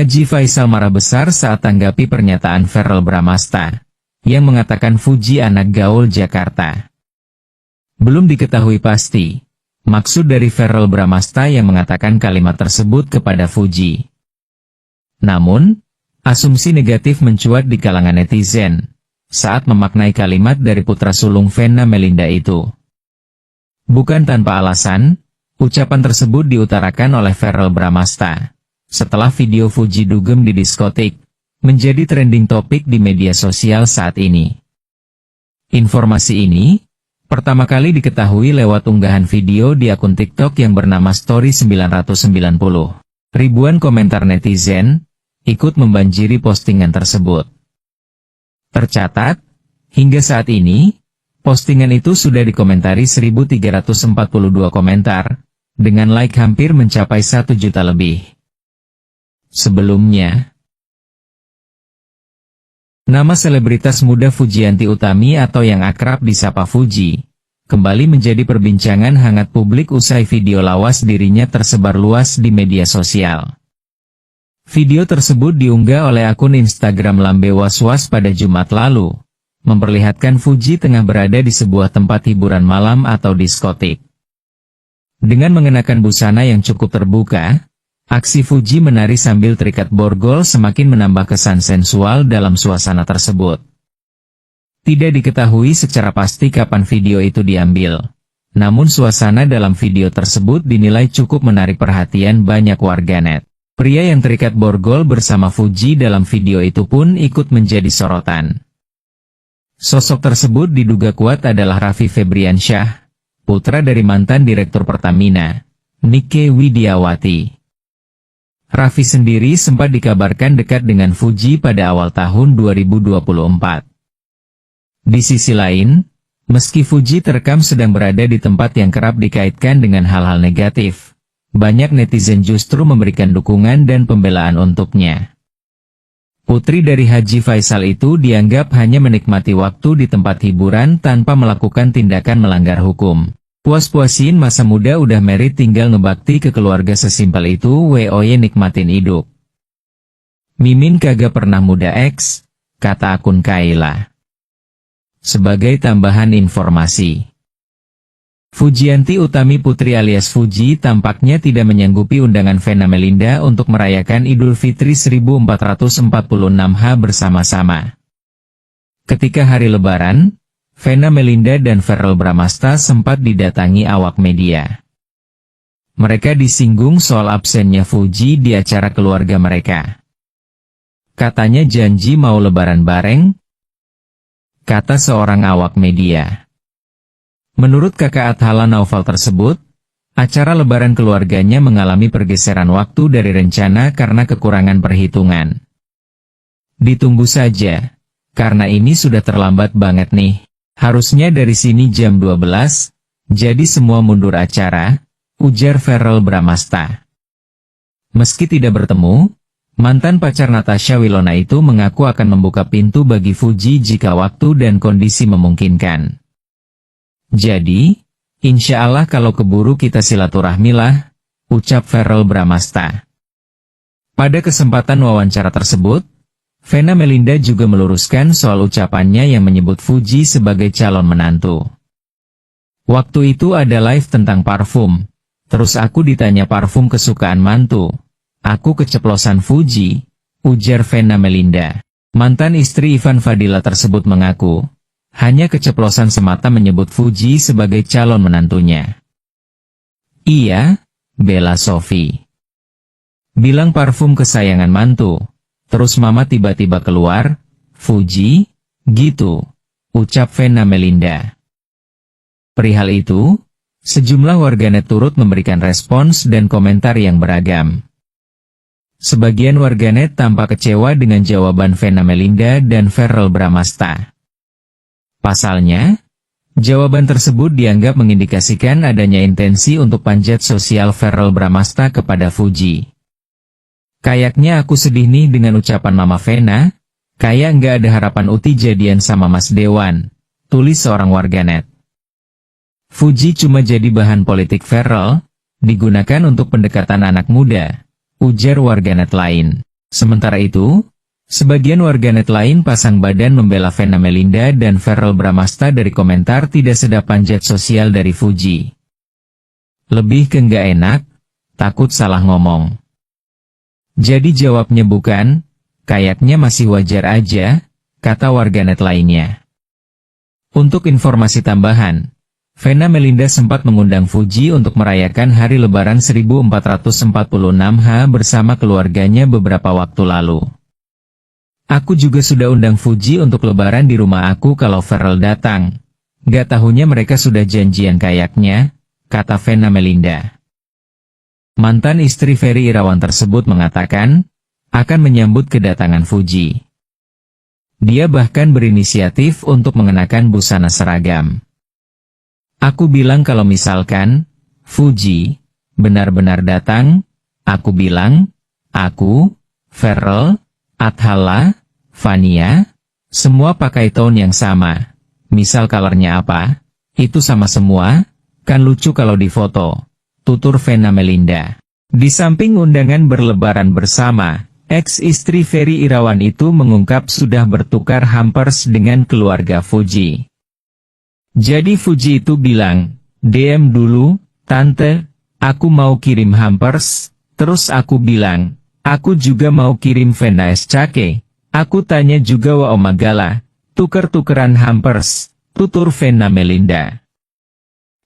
Haji Faisal marah besar saat tanggapi pernyataan Verrel Bramasta, yang mengatakan Fuji anak gaul Jakarta. Belum diketahui pasti maksud dari Verrel Bramasta yang mengatakan kalimat tersebut kepada Fuji. Namun, asumsi negatif mencuat di kalangan netizen saat memaknai kalimat dari putra sulung Vena Melinda itu. Bukan tanpa alasan, ucapan tersebut diutarakan oleh Verrel Bramasta setelah video Fuji dugem di diskotik menjadi trending topik di media sosial saat ini. Informasi ini pertama kali diketahui lewat unggahan video di akun TikTok yang bernama Story 990. Ribuan komentar netizen ikut membanjiri postingan tersebut. Tercatat, hingga saat ini, postingan itu sudah dikomentari 1.342 komentar, dengan like hampir mencapai 1 juta lebih. Sebelumnya, nama selebritas muda Fujianti Utami atau yang akrab disapa Fuji, kembali menjadi perbincangan hangat publik usai video lawas dirinya tersebar luas di media sosial. Video tersebut diunggah oleh akun Instagram Lambe Waswas pada Jumat lalu, memperlihatkan Fuji tengah berada di sebuah tempat hiburan malam atau diskotik. Dengan mengenakan busana yang cukup terbuka, aksi Fuji menari sambil terikat borgol semakin menambah kesan sensual dalam suasana tersebut. Tidak diketahui secara pasti kapan video itu diambil, namun suasana dalam video tersebut dinilai cukup menarik perhatian banyak warganet. Pria yang terikat borgol bersama Fuji dalam video itu pun ikut menjadi sorotan. Sosok tersebut diduga kuat adalah Raffi Febriansyah, putra dari mantan Direktur Pertamina, Nike Widiawati. Raffi sendiri sempat dikabarkan dekat dengan Fuji pada awal tahun 2024. Di sisi lain, meski Fuji terekam sedang berada di tempat yang kerap dikaitkan dengan hal-hal negatif, banyak netizen justru memberikan dukungan dan pembelaan untuknya. Putri dari Haji Faisal itu dianggap hanya menikmati waktu di tempat hiburan tanpa melakukan tindakan melanggar hukum. Puas-puasin masa muda udah merit tinggal ngebakti ke keluarga sesimpel itu woy nikmatin hidup. Mimin kagak pernah muda X, kata akun Kaila. Sebagai tambahan informasi, Fujianti Utami Putri alias Fuji tampaknya tidak menyanggupi undangan Vena Melinda untuk merayakan Idul Fitri 1446H bersama-sama. Ketika hari Lebaran, Vena Melinda dan Verrel Bramasta sempat didatangi awak media. Mereka disinggung soal absennya Fuji di acara keluarga mereka. Katanya janji mau lebaran bareng, kata seorang awak media. Menurut kakak Athala Naufal tersebut, acara lebaran keluarganya mengalami pergeseran waktu dari rencana karena kekurangan perhitungan. Ditunggu saja, karena ini sudah terlambat banget nih. Harusnya dari sini jam 12, jadi semua mundur acara, ujar Verrel Bramasta. Meski tidak bertemu, mantan pacar Natasha Wilona itu mengaku akan membuka pintu bagi Fuji jika waktu dan kondisi memungkinkan. Jadi, insya Allah kalau keburu kita silaturahmilah, ucap Verrel Bramasta. Pada kesempatan wawancara tersebut, Vena Melinda juga meluruskan soal ucapannya yang menyebut Fuji sebagai calon menantu. Waktu itu ada live tentang parfum, terus aku ditanya parfum kesukaan mantu. Aku keceplosan Fuji, ujar Vena Melinda. Mantan istri Ivan Fadila tersebut mengaku, hanya keceplosan semata menyebut Fuji sebagai calon menantunya. Iya, Bella Sophie. Bilang parfum kesayangan mantu. Terus mama tiba-tiba keluar, Fuji, gitu, ucap Vena Melinda. Perihal itu, sejumlah warganet turut memberikan respons dan komentar yang beragam. Sebagian warganet tampak kecewa dengan jawaban Vena Melinda dan Verrel Bramasta. Pasalnya, jawaban tersebut dianggap mengindikasikan adanya intensi untuk panjat sosial Verrel Bramasta kepada Fuji. Kayaknya aku sedih nih dengan ucapan Mama Vena, kayak nggak ada harapan Uti jadian sama Mas Dewan, tulis seorang warganet. Fuji cuma jadi bahan politik Verrel, digunakan untuk pendekatan anak muda, ujar warganet lain. Sementara itu, sebagian warganet lain pasang badan membela Vena Melinda dan Verrell Bramasta dari komentar tidak sedap panjat sosial dari Fuji. Lebih ke nggak enak, takut salah ngomong. Jadi jawabnya bukan, kayaknya masih wajar aja, kata warganet lainnya. Untuk informasi tambahan, Vena Melinda sempat mengundang Fuji untuk merayakan Hari Lebaran 1446H bersama keluarganya beberapa waktu lalu. Aku juga sudah undang Fuji untuk Lebaran di rumah aku kalau Verrell datang. Gak tahunya mereka sudah janjian kayaknya, kata Vena Melinda. Mantan istri Ferry Irawan tersebut mengatakan, akan menyambut kedatangan Fuji. Dia bahkan berinisiatif untuk mengenakan busana seragam. Aku bilang kalau misalkan, Fuji, benar-benar datang, aku bilang, aku, Verrell, Athala, Vania, semua pakai tone yang sama. Misal colornya apa, itu sama semua, kan lucu kalau difoto, tutur Vena Melinda. Di samping undangan berlebaran bersama, ex-istri Ferry Irawan itu mengungkap sudah bertukar hampers dengan keluarga Fuji. Jadi Fuji itu bilang, DM dulu, tante, aku mau kirim hampers, terus aku bilang, aku juga mau kirim Vena SCK. Aku tanya juga wa Omagala, tuker-tukeran hampers, tutur Vena Melinda.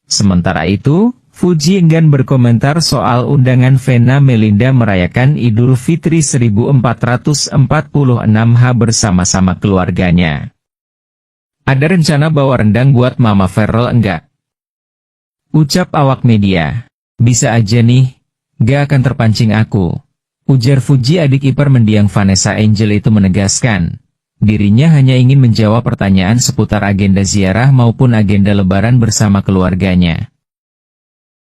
Sementara itu, Fuji enggan berkomentar soal undangan Vena Melinda merayakan Idul Fitri 1446H bersama-sama keluarganya. Ada rencana bawa rendang buat Mama Verrell enggak? Ucap awak media. Bisa aja nih, gak akan terpancing aku. Ujar Fuji. Adik ipar mendiang Vanessa Angel itu menegaskan, dirinya hanya ingin menjawab pertanyaan seputar agenda ziarah maupun agenda lebaran bersama keluarganya.